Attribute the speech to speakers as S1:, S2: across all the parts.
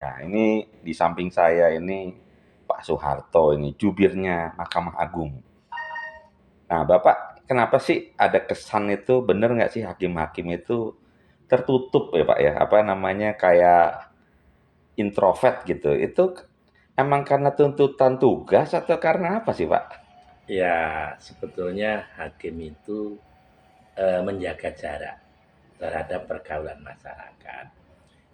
S1: Nah, ini di samping saya ini Pak Soeharto ini jubirnya Mahkamah Agung. Nah, Bapak kenapa sih ada kesan itu bener nggak sih hakim-hakim itu tertutup ya Pak ya? Apa namanya kayak introvert gitu. Itu emang karena tuntutan tugas atau karena apa sih Pak?
S2: Ya, sebetulnya hakim itu menjaga jarak terhadap pergaulan masyarakat.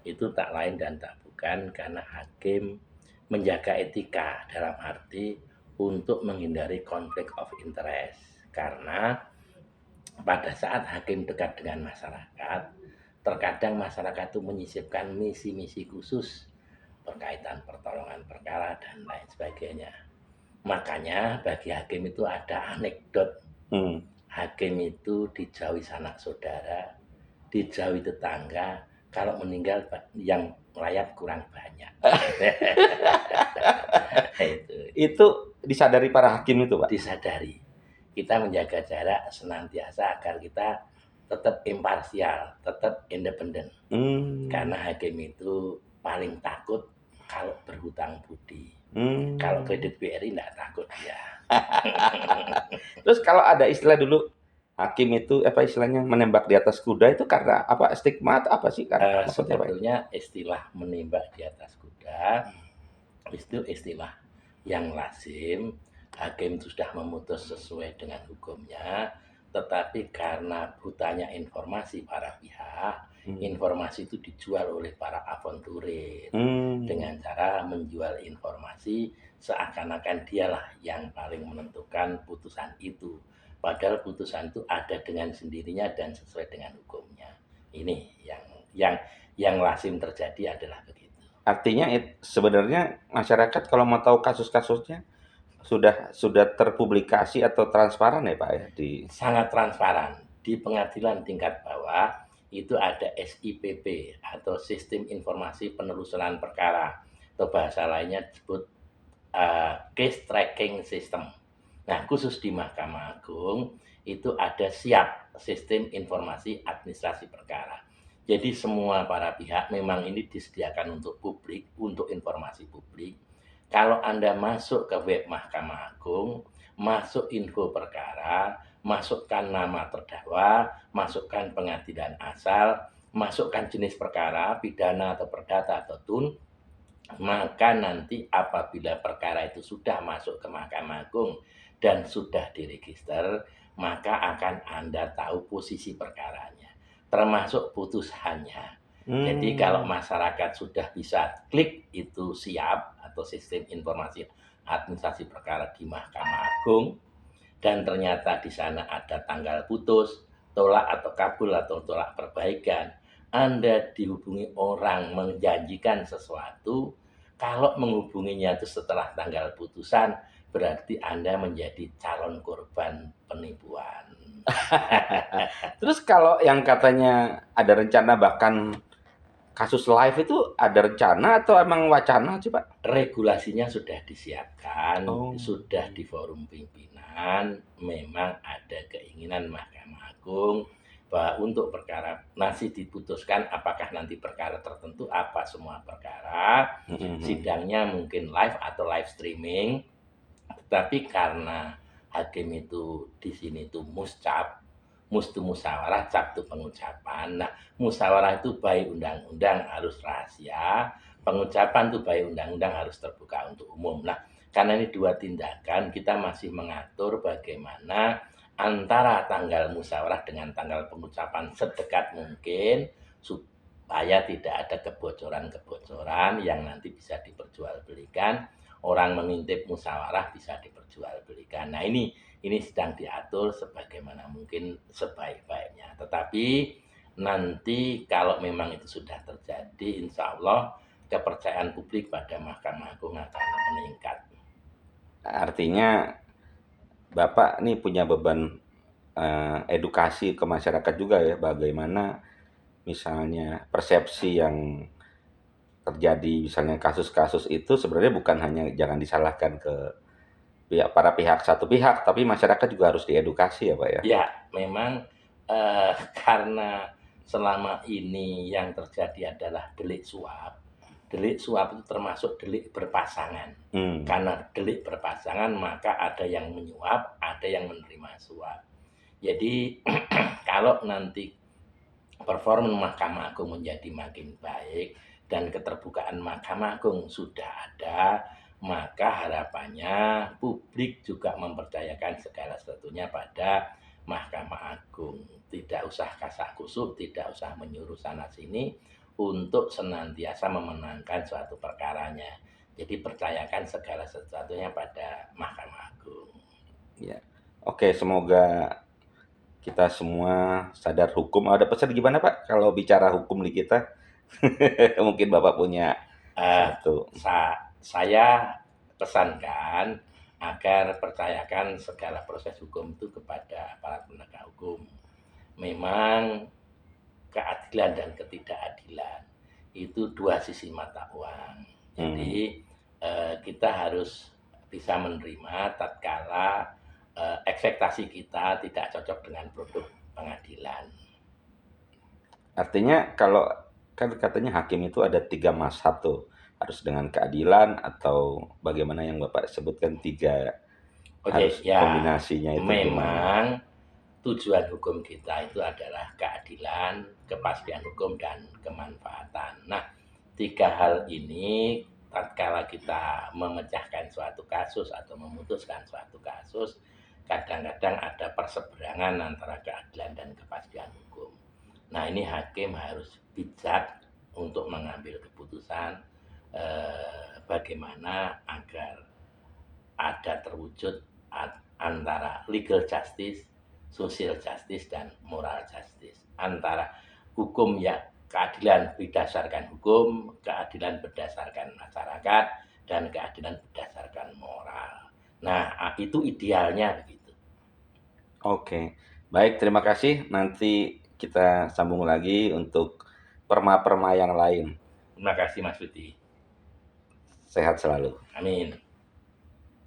S2: Itu tak lain dan tak bukan karena hakim menjaga etika dalam arti untuk menghindari konflik of interest. Karena pada saat hakim dekat dengan masyarakat, terkadang masyarakat itu menyisipkan misi-misi khusus berkaitan pertolongan perkara dan lain sebagainya. Makanya bagi hakim itu ada anekdot.
S1: Hmm.
S2: Hakim itu dijauhi sanak saudara, dijauhi tetangga, kalau meninggal yang melayat kurang banyak. Itu
S1: Itu disadari para hakim itu Pak?
S2: disadari. Kita menjaga jarak senantiasa agar kita tetap imparsial, tetap independen.
S1: Hmm.
S2: Karena hakim itu paling takut kalau berhutang budi. Kalau
S1: Hmm.
S2: kredit BRI enggak takut ya.
S1: Terus kalau ada istilah dulu hakim itu apa istilahnya menembak di atas kuda itu karena apa stigma atau apa sih kan maksudnya Pak?
S2: Sebetulnya istilah menembak di atas kuda itu istilah yang lazim. Hakim sudah memutus sesuai dengan hukumnya, tetapi karena butanya informasi para pihak,
S1: Hmm.
S2: informasi itu dijual oleh para aventurir
S1: Hmm.
S2: dengan cara menjual informasi seakan-akan dialah yang paling menentukan putusan itu. Padahal putusan itu ada dengan sendirinya dan sesuai dengan hukumnya. Ini yang yang lazim terjadi adalah begitu.
S1: Artinya sebenarnya masyarakat kalau mau tahu kasus-kasusnya sudah terpublikasi atau transparan ya Pak ya di.
S2: Sangat transparan. Di pengadilan tingkat bawah itu ada SIPP atau Sistem Informasi Penelusuran Perkara atau bahasa lainnya disebut Case Tracking System. Nah, khusus di Mahkamah Agung itu ada SIAP, Sistem Informasi Administrasi Perkara. Jadi semua para pihak memang ini disediakan untuk publik, untuk informasi publik. Kalau Anda masuk ke web Mahkamah Agung, masuk info perkara, masukkan nama terdakwa, masukkan pengadilan asal, masukkan jenis perkara, pidana atau perdata atau tun, maka nanti apabila perkara itu sudah masuk ke Mahkamah Agung dan sudah diregister, maka akan Anda tahu posisi perkaranya, termasuk putusannya. Jadi kalau
S1: Hmm.
S2: masyarakat sudah bisa klik itu siap atau sistem informasi administrasi perkara di Mahkamah Agung dan ternyata di sana ada tanggal putus, tolak atau kabul atau tolak perbaikan, Anda dihubungi orang menjanjikan sesuatu, kalau menghubunginya itu setelah tanggal putusan, berarti Anda menjadi calon korban penipuan.
S1: Terus kalau yang katanya ada rencana bahkan kasus live itu ada rencana atau emang wacana sih Pak?
S2: Regulasinya sudah disiapkan,
S1: Oh.
S2: sudah di forum pimpinan, memang ada keinginan Mahkamah Agung bahwa untuk perkara masih diputuskan apakah nanti perkara tertentu apa semua perkara,
S1: Mhm.
S2: sidangnya mungkin live atau live streaming, tetapi karena hakim itu di sini itu muscap, mus itu musyawarah, cap itu pengucapan. Nah, musyawarah itu baik undang-undang harus rahasia, pengucapan itu baik undang-undang harus terbuka untuk umum. Nah, karena ini dua tindakan, kita masih mengatur bagaimana antara tanggal musyawarah dengan tanggal pengucapan sedekat mungkin supaya tidak ada kebocoran-kebocoran yang nanti bisa diperjualbelikan. Orang mengintip musyawarah bisa diperjualbelikan. Nah, ini sedang diatur sebagaimana mungkin sebaik-baiknya. Tetapi nanti kalau memang itu sudah terjadi, insya Allah kepercayaan publik pada Mahkamah Agung akan meningkat.
S1: Artinya Bapak nih punya beban edukasi ke masyarakat juga ya, bagaimana misalnya persepsi yang terjadi, misalnya kasus-kasus itu sebenarnya bukan hanya jangan disalahkan ke para pihak satu pihak, tapi masyarakat juga harus diedukasi ya Pak ya.
S2: Ya, memang karena selama ini yang terjadi adalah delik suap, delik suap itu termasuk delik berpasangan. Karena delik berpasangan maka ada yang menyuap, ada yang menerima suap. Jadi kalau nanti performa Mahkamah Agung menjadi makin baik dan keterbukaan Mahkamah Agung sudah ada, maka harapannya publik juga mempercayakan segala sesuatunya pada Mahkamah Agung. Tidak usah kasak-kusuk, tidak usah menyuruh sana sini untuk senantiasa memenangkan suatu perkaranya. Jadi percayakan segala sesuatunya pada Mahkamah Agung.
S1: Ya. Oke, semoga kita semua sadar hukum. Ada pesan gimana Pak kalau bicara hukum di kita? Mungkin Bapak punya
S2: Eh,
S1: satu.
S2: saya pesankan agar percayakan segala proses hukum itu kepada aparat penegak hukum. Memang keadilan dan ketidakadilan itu dua sisi mata uang. Jadi kita harus bisa menerima tatkala ekspektasi kita tidak cocok dengan produk pengadilan.
S1: Artinya kalau kan katanya hakim itu ada 3 mazhab tuh, harus dengan keadilan atau bagaimana yang Bapak sebutkan 3
S2: Oke,
S1: harus
S2: ya
S1: kombinasinya itu gimana?
S2: memang tujuan hukum kita itu adalah keadilan, kepastian hukum, dan kemanfaatan. Nah, tiga hal ini tatkala kita memecahkan suatu kasus atau memutuskan suatu kasus, kadang-kadang ada perseberangan antara keadilan dan kepastian hukum. Nah, ini hakim harus bijak untuk mengambil keputusan bagaimana agar ada terwujud antara legal justice, social justice, dan moral justice. Antara hukum yang keadilan berdasarkan hukum, keadilan berdasarkan masyarakat, dan keadilan berdasarkan moral. Nah, itu idealnya begitu.
S1: Oke. Baik, terima kasih. Nanti kita sambung lagi untuk perma-perma yang lain.
S2: Terima kasih Mas Budi.
S1: Sehat selalu.
S2: Amin.